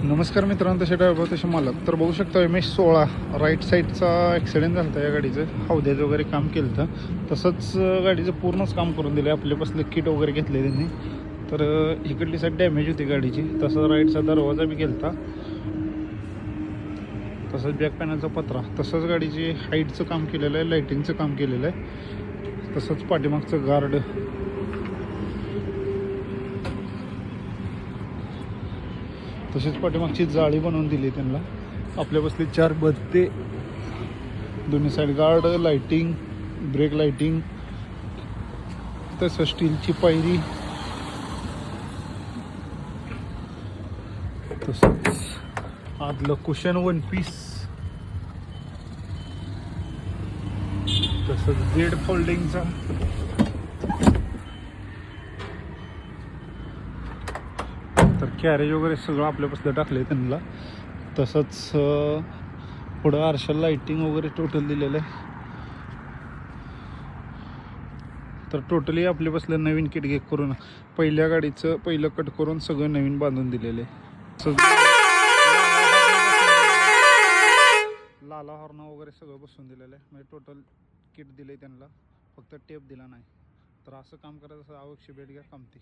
नमस्कार मित्रांनो, तसे ड्रायव्हर तसे मालक. तर बघू शकता MS-16 राईट साईडचा ॲक्सिडेंट झाला होता. या गाडीचं हौद्याचं वगैरे काम केलं होतं. तसंच गाडीचं पूर्णच काम करून दिलं. आपल्यापासलं किट वगैरे घेतले त्यांनी. तर इकडली साईड डॅमेज होती गाडीची. तसं राईटचा दरवाजा बी गेला होता. तसंच बॅक पॅनलचा पत्रा. तसंच गाडीची हाईटचं काम केलेलं आहे, लाईटिंगचं काम केलेलं आहे. तसंच पाठीमागचं गार्ड, तसेच पाठीमागची जाळी बनवून दिली त्यांना. आपल्या बसली 4 बत्ते, दोन्ही side guard, lighting, brake lighting, तसं स्टीलची पायरी, तसंच आतलं कुशन 1 पीस, तसंच बेड फोल्डिंगचा, तर कॅरेज वगैरे सगळं आपल्यापासून टाकले त्यांना. तसंच पुढं आरशाल लाइटिंग वगैरे टोटल दिलेलं आहे. तर टोटली आपल्यापासून नवीन किट घे करून पहिल्या गाडीचं पहिलं कट करून सगळं नवीन बांधून दिलेलं आहे. लाला हॉर्न वगैरे सगळं बसून दिलेलं आहे. म्हणजे टोटल किट दिले त्यांना, फक्त टेप दिला नाही. तर असं काम करायचं, आवश्यक भेट घ्या कामती.